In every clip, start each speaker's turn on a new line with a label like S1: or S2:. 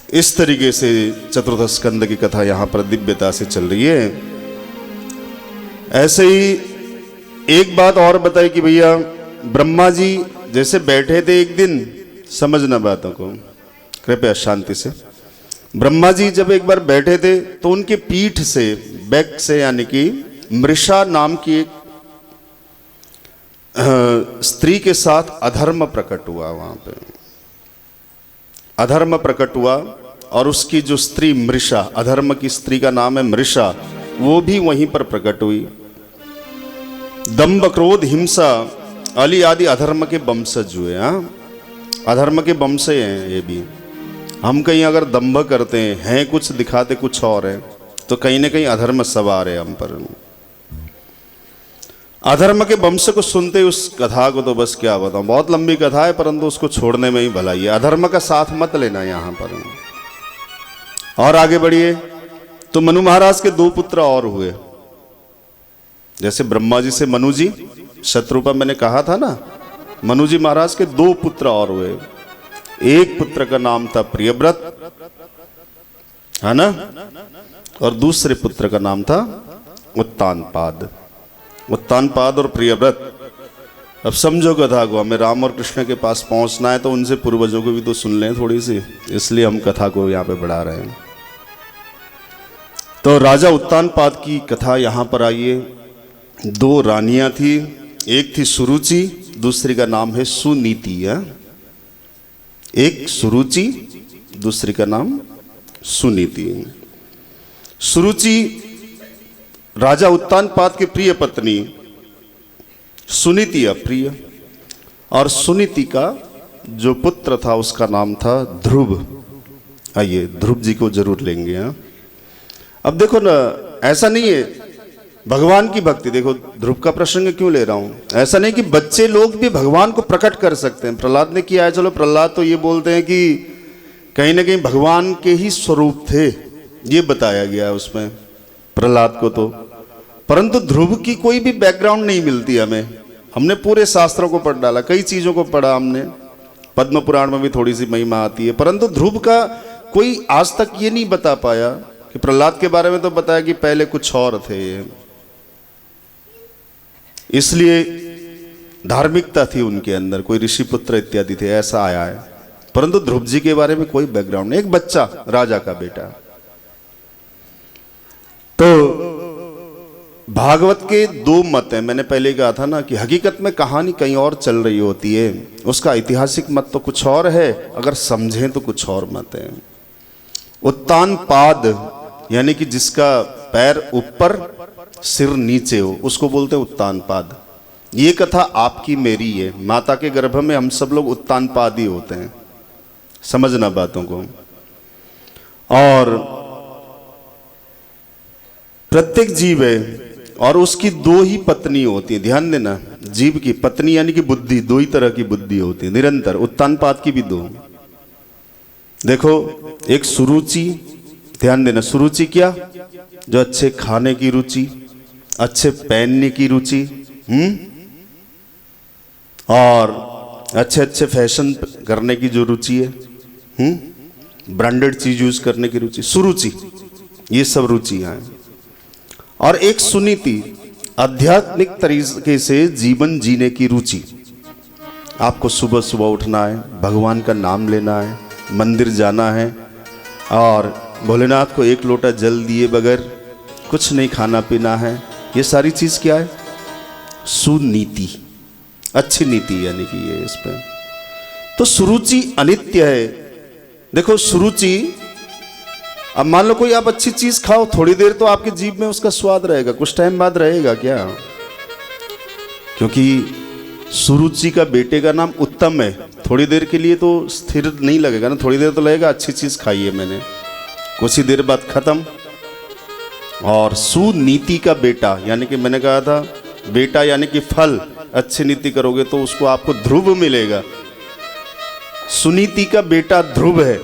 S1: इस तरीके से चतुर्थ स्कंद की कथा यहाँ पर दिव्यता से चल रही है। ऐसे ही एक बात और बताई कि भैया ब्रह्मा जी जैसे बैठे थे एक दिन, समझना बातों को कृपया शांति से। ब्रह्मा जी जब एक बार बैठे थे तो उनके पीठ से, बैक से, यानी कि मृषा नाम की एक स्त्री के साथ अधर्म प्रकट हुआ। वहां पे अधर्म प्रकट हुआ और उसकी जो स्त्री मृषा, अधर्म की स्त्री का नाम है मृषा, वो भी वहीं पर प्रकट हुई। दंभ, क्रोध, हिंसा, अली आदि अधर्म के वंशज हुए। अधर्म के वंश हैं ये भी। हम कहीं अगर दंभ करते हैं कुछ, दिखाते कुछ और है, तो कहीं ना कहीं अधर्म सवार है हम पर। अधर्म के वंश को सुनते उस कथा को तो बस क्या बताऊं, बहुत लंबी कथा है, परंतु उसको छोड़ने में ही भलाई है। अधर्म का साथ मत लेना यहां पर। और आगे बढ़िए तो मनु महाराज के 2 पुत्र और हुए। जैसे ब्रह्मा जी से मनु जी, शत्रुपा मैंने कहा था ना, मनु जी महाराज के 2 पुत्र और हुए। एक पुत्र का नाम था प्रियव्रत, है ना, और दूसरे पुत्र का नाम था उत्तानपाद। उत्तानपाद और प्रियव्रत। अब समझो कथा को, हमें राम और कृष्ण के पास पहुंचना है तो उनसे पूर्वजों को भी तो सुन लें थोड़ी सी, इसलिए हम कथा को यहाँ पे बढ़ा रहे हैं। तो राजा उत्तानपाद की कथा यहाँ पर आइए। 2 रानियां थी, एक थी सुरुचि, दूसरी का नाम है सुनीति। एक सुरुचि, दूसरी का नाम सुनीति। सुरुचि राजा उत्तानपाद की प्रिय पत्नी, सुनीति अप्रिय। और सुनीति का जो पुत्र था उसका नाम था ध्रुव। आइए ध्रुव जी को जरूर लेंगे। अब देखो ना, ऐसा नहीं है भगवान की भक्ति, देखो ध्रुव का प्रसंग क्यों ले रहा हूं, ऐसा नहीं कि बच्चे लोग भी भगवान को प्रकट कर सकते हैं। प्रहलाद ने किया है, चलो प्रहलाद तो ये बोलते हैं कि कहीं ना कहीं भगवान के ही स्वरूप थे, ये बताया गया है उसमें प्रहलाद को तो। परंतु ध्रुव की कोई भी बैकग्राउंड नहीं मिलती हमें। हमने पूरे शास्त्रों को पढ़ डाला, कई चीजों को पढ़ा हमने, पद्म पुराण में भी थोड़ी सी महिमा आती है, परंतु ध्रुव का कोई आज तक ये नहीं बता पाया कि प्रहलाद के बारे में तो बताया कि पहले कुछ और थे ये, इसलिए धार्मिकता थी उनके अंदर, कोई ऋषि पुत्र इत्यादि थे, ऐसा आया है। परंतु ध्रुव जी के बारे में कोई बैकग्राउंड नहीं, एक बच्चा, राजा का बेटा। तो भागवत के 2 मत हैं। मैंने पहले कहा था ना कि हकीकत में कहानी कहीं और चल रही होती है, उसका ऐतिहासिक मत तो कुछ और है, अगर समझें तो कुछ और मत है। उत्तानपाद यानी कि जिसका पैर ऊपर सिर नीचे हो, उसको बोलते हैं उत्तानपाद। ये कथा आपकी मेरी है, माता के गर्भ में हम सब लोग उत्तानपाद ही होते हैं, समझना बातों को। और प्रत्येक जीव है और उसकी 2 ही पत्नी होती है, ध्यान देना। जीव की पत्नी यानी कि बुद्धि, 2 ही तरह की बुद्धि होती है निरंतर। उत्तानपाद की भी 2। देखो एक सुरुचि, ध्यान देना, सुरुचि क्या, जो अच्छे खाने की रुचि, अच्छे पहनने की रुचि, और अच्छे अच्छे फैशन करने की जो रुचि है, ब्रांडेड चीज यूज करने की रुचि, सुरुचि, ये सब रुचियां हैं। और एक सुनीति, आध्यात्मिक तरीके से जीवन जीने की रुचि। आपको सुबह सुबह उठना है, भगवान का नाम लेना है, मंदिर जाना है, और भोलेनाथ को 1 लोटा जल दिए बगैर कुछ नहीं खाना पीना है। ये सारी चीज क्या है, सुनीति, अच्छी नीति यानी कि ये इसमें। तो सुरुचि अनित्य है। देखो सुरुचि, अब मान लो कोई आप अच्छी चीज खाओ, थोड़ी देर तो आपके जीभ में उसका स्वाद रहेगा, कुछ टाइम बाद रहेगा क्या, क्योंकि सुरुचि का बेटे का नाम उत्तम है। थोड़ी देर के लिए तो स्थिर नहीं लगेगा ना, थोड़ी देर तो लगेगा अच्छी चीज खाई है मैंने, कुछ ही देर बाद खत्म। और सुनीति का बेटा यानी कि मैंने कहा था बेटा यानी कि फल, अच्छी नीति करोगे तो उसको आपको ध्रुव मिलेगा। सुनीति का बेटा ध्रुव है।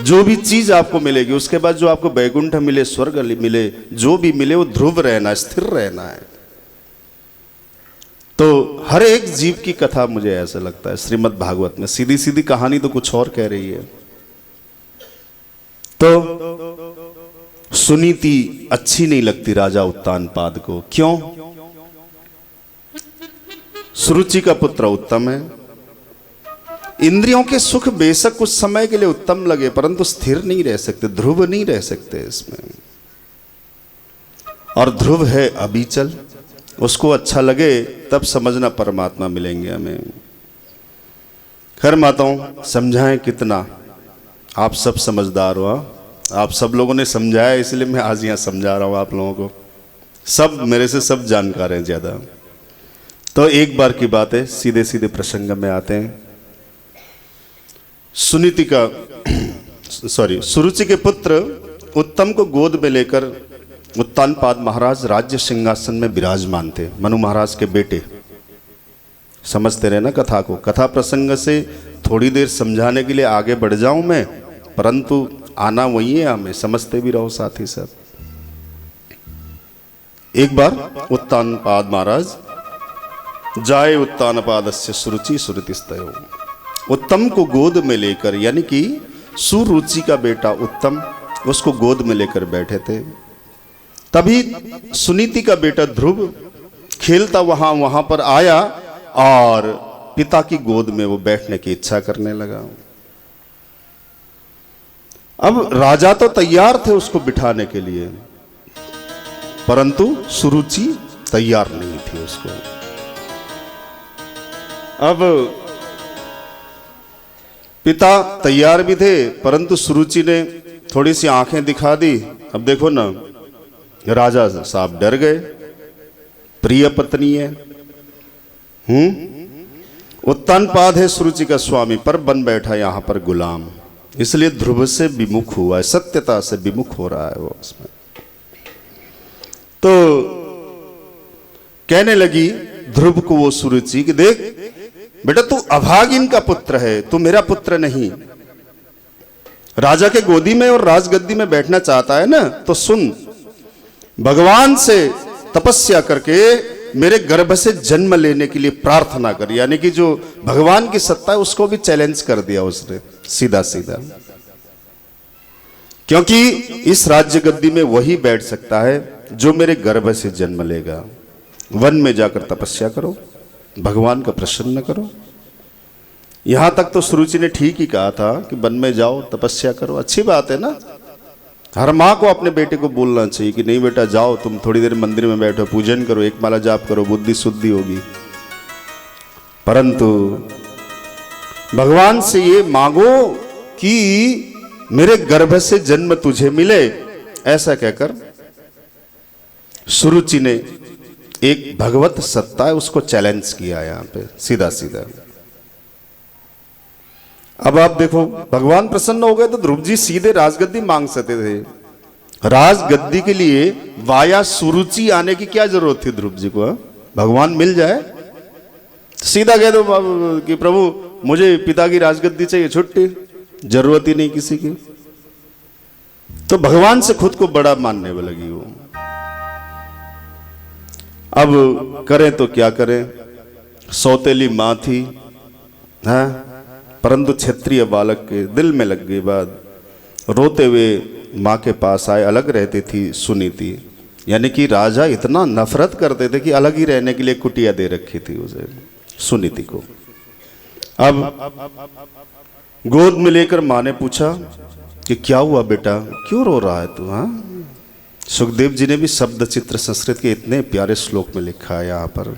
S1: जो भी चीज आपको मिलेगी उसके बाद जो आपको बैकुंठ मिले, स्वर्ग मिले, जो भी मिले वो ध्रुव रहना, स्थिर रहना है। तो हर एक जीव की कथा मुझे ऐसा लगता है श्रीमद् भागवत में सीधी सीधी कहानी तो कुछ और कह रही है, तो सुनीति अच्छी नहीं लगती राजा उत्तानपाद को। क्यों? सुरुचि का पुत्र उत्तम है। इंद्रियों के सुख बेशक कुछ समय के लिए उत्तम लगे, परंतु स्थिर नहीं रह सकते, ध्रुव नहीं रह सकते इसमें। और ध्रुव है अबीचल, उसको अच्छा लगे तब समझना परमात्मा मिलेंगे हमें। खैर माताओं, समझाएं कितना, आप सब समझदार हो, आप सब लोगों ने समझाया इसलिए मैं आज यहाँ समझा रहा हूँ आप लोगों को। सब मेरे से सब जानकार हैं ज़्यादा। तो एक बार की बात है, सीधे सीधे प्रसंग में आते हैं। सुनीति का सुरुचि के पुत्र उत्तम को गोद में लेकर उत्तानपाद महाराज राज्य सिंहासन में विराजमान थे। मनु महाराज के बेटे। समझते रहे ना कथा को। कथा प्रसंग से थोड़ी देर समझाने के लिए आगे बढ़ जाऊं मैं, परंतु आना वही है, हमें समझते भी रहो साथ ही साथ। एक बार उत्तानपाद महाराज जाए उत्तानपादस्य सुरुचि सुरतिस्तयो, उत्तम को गोद में लेकर, यानी कि सुरुचि का बेटा उत्तम, उसको गोद में लेकर बैठे थे। तभी सुनीति का बेटा ध्रुव खेलता वहां पर आया और पिता की गोद में वो बैठने की इच्छा करने लगा। अब राजा तो तैयार थे उसको बिठाने के लिए, परंतु सुरुचि तैयार नहीं थी उसको। अब पिता तैयार भी थे, परंतु सुरुचि ने थोड़ी सी आंखें दिखा दी। अब देखो ना, राजा साहब डर गए, प्रिय पत्नी है, उत्तानपाद है सुरुचि का स्वामी, पर बन बैठा यहां पर गुलाम, इसलिए ध्रुव से विमुख हुआ है, सत्यता से विमुख हो रहा है वो उसमें। तो कहने लगी ध्रुव को वो सुरुचि कि देख बेटा, तू अभागिन का पुत्र है, तू मेरा पुत्र नहीं। राजा के गोदी में और राजगद्दी में बैठना चाहता है ना, तो सुन, भगवान से तपस्या करके मेरे गर्भ से जन्म लेने के लिए प्रार्थना कर। यानी कि जो भगवान की सत्ता है उसको भी चैलेंज कर दिया उसने सीधा सीधा, क्योंकि इस राज्य गद्दी में वही बैठ सकता है जो मेरे गर्भ से जन्म लेगा। वन में जाकर तपस्या करो, भगवान का प्रसन्न करो। यहां तक तो सुरुचि ने ठीक ही कहा था कि वन में जाओ तपस्या करो, अच्छी बात है ना। हर माँ को अपने बेटे को बोलना चाहिए कि नहीं बेटा जाओ, तुम थोड़ी देर मंदिर में बैठो, पूजन करो, एक माला जाप करो, बुद्धि शुद्धि होगी। परंतु भगवान से ये मांगो कि मेरे गर्भ से जन्म तुझे मिले, ऐसा कहकर सुरुचि ने एक भगवत सत्ता है उसको चैलेंज किया यहां पे सीधा सीधा। अब आप देखो, भगवान प्रसन्न हो गए तो ध्रुव जी सीधे राजगद्दी मांग सकते थे। राजगद्दी के लिए वाया सुरुचि आने की क्या जरूरत थी ध्रुव जी को? भगवान मिल जाए, सीधा कह दो कि प्रभु मुझे पिता की राजगद्दी चाहिए, छुट्टी, जरूरत ही नहीं किसी की। तो भगवान से खुद को बड़ा मानने में लगी वो। अब करें तो क्या करें, सौतेली मां थी, है, परंतु क्षत्रिय बालक के दिल में लग गई बात। रोते हुए माँ के पास आए। अलग रहती थी सुनीति, यानी कि राजा इतना नफरत करते थे कि अलग ही रहने के लिए कुटिया दे रखी थी उसे सुनीति को। अब गोद में लेकर माँ ने पूछा कि क्या हुआ बेटा, क्यों रो रहा है तू? हाँ, सुखदेव जी ने भी शब्द चित्र संस्कृत के इतने प्यारे श्लोक में लिखा है यहाँ पर।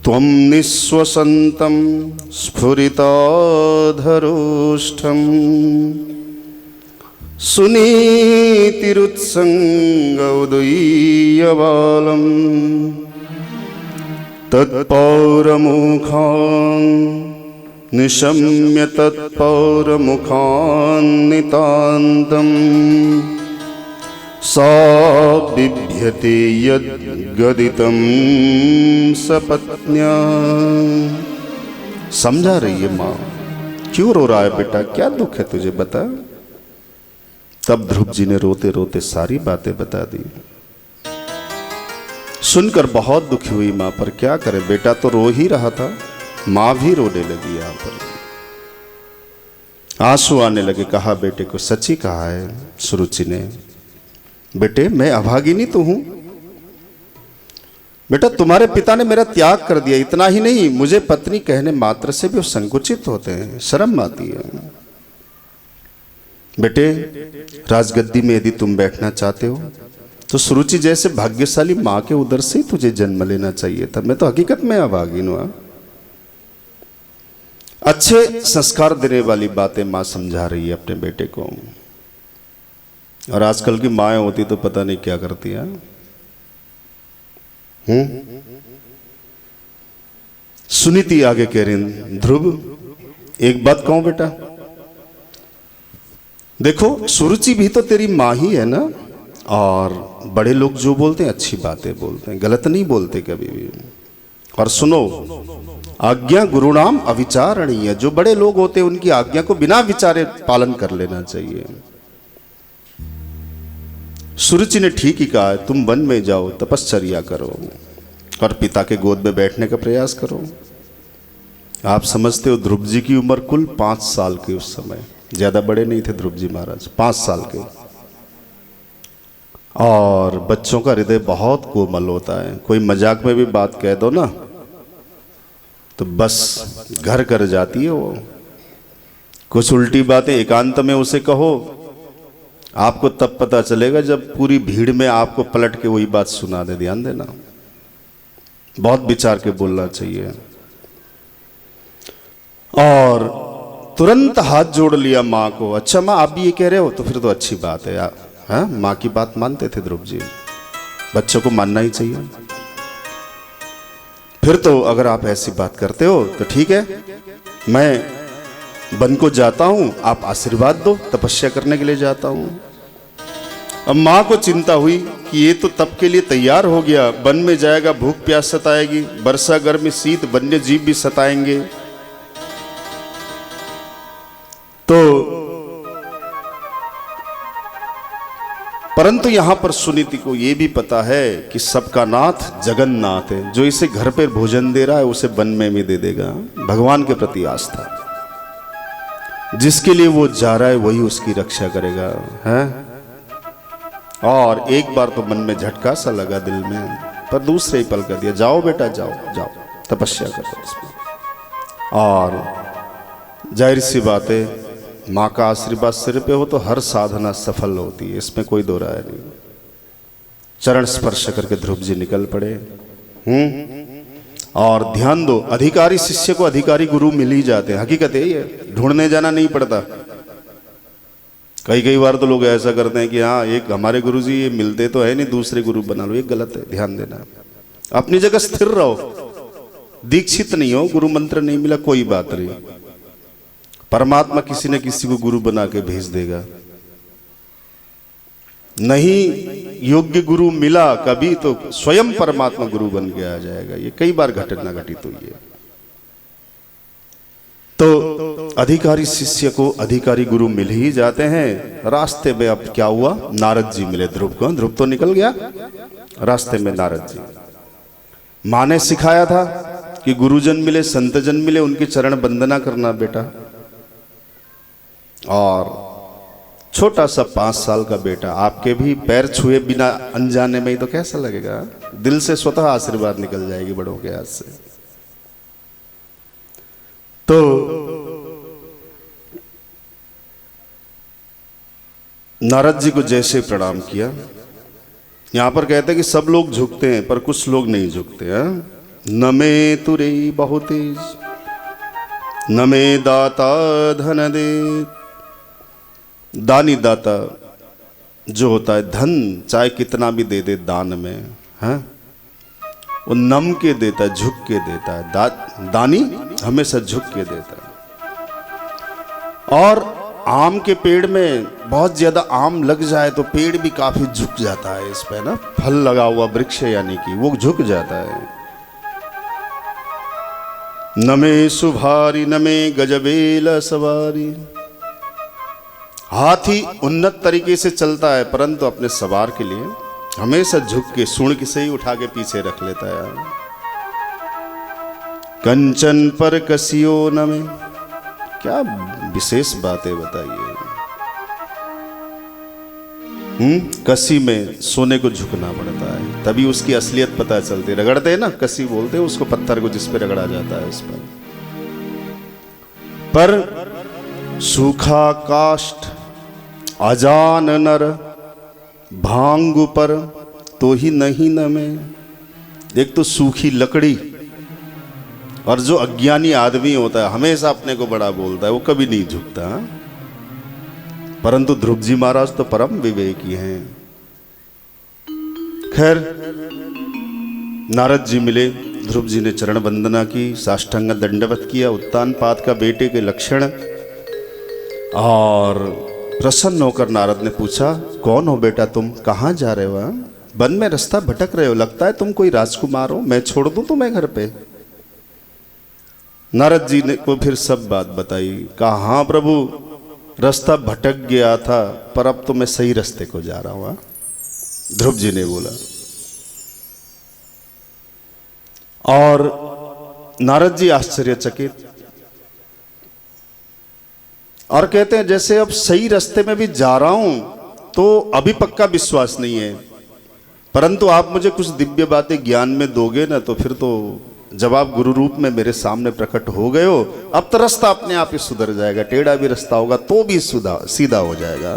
S1: त्वं निःश्वसन्तं स्फुरिताधरोष्ठं सुनीतिरुत्सङ्गौदुय्यबालं तत्पौरमुखान् निशम्य तत्पौरमुखान्नितान्तम् सा बिभ्यते यद्गदितं सपत्न्या। समझा रही है माँ, क्यों रो रहा है बेटा, क्या दुख है तुझे, बता। तब ध्रुव जी ने रोते रोते सारी बातें बता दी। सुनकर बहुत दुखी हुई माँ, पर क्या करे, बेटा तो रो ही रहा था, माँ भी रोने लगी। यहां पर आंसू आने लगे। कहा बेटे को, सच्ची कहा है सुरुचि ने। बेटे मैं अभागिनी तो हूं। बेटा तुम्हारे पिता ने मेरा त्याग कर दिया, इतना ही नहीं मुझे पत्नी कहने मात्र से भी वो संकुचित होते हैं, शर्म आती है। बेटे राजगद्दी में यदि तुम बैठना चाहते हो तो सुरुचि जैसे भाग्यशाली मां के उदर से ही तुझे जन्म लेना चाहिए था। मैं तो हकीकत में अभागिन हुआ। अच्छे संस्कार देने वाली बातें मां समझा रही है अपने बेटे को। और आजकल की माएँ होती तो पता नहीं क्या करती है। सुनीति आगे कह रही, ध्रुव एक बात कहूं बेटा, देखो सुरुचि भी तो तेरी माँ ही है ना। और बड़े लोग जो बोलते हैं अच्छी बातें बोलते हैं, गलत नहीं बोलते कभी भी। और सुनो, आज्ञा गुरुणाम अविचारणीय, जो बड़े लोग होते हैं उनकी आज्ञा को बिना विचारे पालन कर लेना चाहिए। सुरुचि ने ठीक ही कहा है, तुम वन में जाओ, तपश्चर्या करो और पिता के गोद में बैठने का प्रयास करो। आप समझते हो ध्रुव जी की उम्र कुल 5 साल की उस समय, ज्यादा बड़े नहीं थे ध्रुव जी महाराज, 5 साल के। और बच्चों का हृदय बहुत कोमल होता है, कोई मजाक में भी बात कह दो ना तो बस घर कर जाती है वो। कुछ उल्टी बातें एकांत में उसे कहो, आपको तब पता चलेगा जब पूरी भीड़ में आपको पलट के वही बात सुना दे। ध्यान देना, बहुत विचार के बोलना चाहिए। और तुरंत हाथ जोड़ लिया माँ को। अच्छा माँ आप भी ये कह रहे हो, तो फिर तो अच्छी बात है यार। हाँ, माँ की बात मानते थे ध्रुव जी, बच्चों को मानना ही चाहिए। फिर तो अगर आप ऐसी बात करते हो तो ठीक है, मैं वन को जाता हूं, आप आशीर्वाद दो, तपस्या करने के लिए जाता हूं। अब माँ को चिंता हुई कि ये तो तप के लिए तैयार हो गया, वन में जाएगा, भूख प्यास सताएगी, वर्षा गर्मी शीत वन्य जीव भी सताएंगे। तो परंतु यहां पर सुनीति को यह भी पता है कि सबका नाथ जगन्नाथ है, जो इसे घर पर भोजन दे रहा है उसे वन में भी दे देगा। भगवान के प्रति आस्था, जिसके लिए वो जा रहा है वही उसकी रक्षा करेगा है। और एक बार तो मन में झटका सा लगा दिल में, पर दूसरे ही पल कर दिया, जाओ बेटा जाओ जाओ तपस्या करो इसमें। और जाहिर सी बात है, माँ का आशीर्वाद सिर पे हो तो हर साधना सफल होती है, इसमें कोई दो राय नहीं। चरण स्पर्श करके ध्रुव जी निकल पड़े। और ध्यान दो, अधिकारी शिष्य को अधिकारी गुरु मिल ही जाते हैं, हकीकत है ये, ढूंढने जाना नहीं पड़ता। कई बार तो लोग ऐसा करते हैं कि हाँ एक हमारे गुरु जी ये मिलते तो है नहीं, दूसरे गुरु बना लो, ये गलत है। ध्यान देना, अपनी जगह स्थिर रहो। दीक्षित नहीं हो, गुरु मंत्र नहीं मिला, कोई बात नहीं, परमात्मा किसी न किसी को गुरु बना के भेज देगा। नहीं योग्य गुरु मिला कभी तो स्वयं परमात्मा गुरु बन के आ जाएगा। ये कई बार घटना घटित हुई है। तो अधिकारी शिष्य को अधिकारी गुरु मिल ही जाते हैं। रास्ते में अब क्या हुआ, नारद जी मिले ध्रुव को। ध्रुव तो निकल गया, रास्ते में नारद जी। माँ ने सिखाया था कि गुरुजन मिले, संतजन मिले, उनकी चरण वंदना करना बेटा। और छोटा सा 5 साल का बेटा आपके भी पैर छुए बिना अनजाने में ही तो कैसा लगेगा, दिल से स्वतः आशीर्वाद निकल जाएगी बड़ों के हाथ से। तो नारद जी को जैसे प्रणाम किया, यहां पर कहते हैं कि सब लोग झुकते हैं पर कुछ लोग नहीं झुकते हैं। न मे तुरे बहुतेज, न मे दाता धन दे। दानी दाता जो होता है, धन चाहे कितना भी दे दे दान में, है वो नम के देता है, झुक के देता है। दानी हमेशा झुक के देता है। और आम के पेड़ में बहुत ज्यादा आम लग जाए तो पेड़ भी काफी झुक जाता है, इस पे ना फल लगा हुआ वृक्ष यानी कि वो झुक जाता है। नमे सुभारी नमे गजबेल सवारी। हाथी उन्नत तरीके से चलता है परंतु अपने सवार के लिए हमेशा झुक के सूंड से ही उठा के पीछे रख लेता है। कंचन पर कसियो नमे, क्या विशेष बात है बताइए। कसी में सोने को झुकना पड़ता है, तभी उसकी असलियत पता चलती है। रगड़ते हैं ना, कसी बोलते हैं उसको, पत्थर को जिस पे रगड़ा जाता है उस पर सूखा काष्ठ अजान नर भांग पर तो ही नहीं न में। एक तो सूखी लकड़ी, और जो अज्ञानी आदमी होता है हमेशा अपने को बड़ा बोलता है, वो कभी नहीं झुकता। परंतु ध्रुव जी महाराज तो परम विवेकी हैं। खैर नारद जी मिले, ध्रुव जी ने चरण वंदना की, साष्टांग दंडवत किया, उत्तानपाद का बेटे के लक्षण, और प्रसन्न होकर नारद ने पूछा, कौन हो बेटा तुम, कहाँ जा रहे हो? वन में रास्ता भटक रहे हो, लगता है तुम कोई राजकुमार हो, मैं छोड़ दूं तुम्हें घर पे? नारद जी ने को फिर सब बात बताई। कहा हाँ प्रभु, रास्ता भटक गया था, पर अब तो मैं सही रास्ते को जा रहा हूं। ध्रुव जी ने बोला। और नारद जी आश्चर्यचकित, और कहते हैं जैसे अब सही रास्ते में भी जा रहा हूं, तो अभी पक्का विश्वास नहीं है, परंतु आप मुझे कुछ दिव्य बातें ज्ञान में दोगे ना, तो फिर तो जब आप गुरु रूप में मेरे सामने प्रकट हो गए हो, अब तो रास्ता अपने आप ही सुधर जाएगा, टेढ़ा भी रास्ता होगा तो भी सीधा हो जाएगा।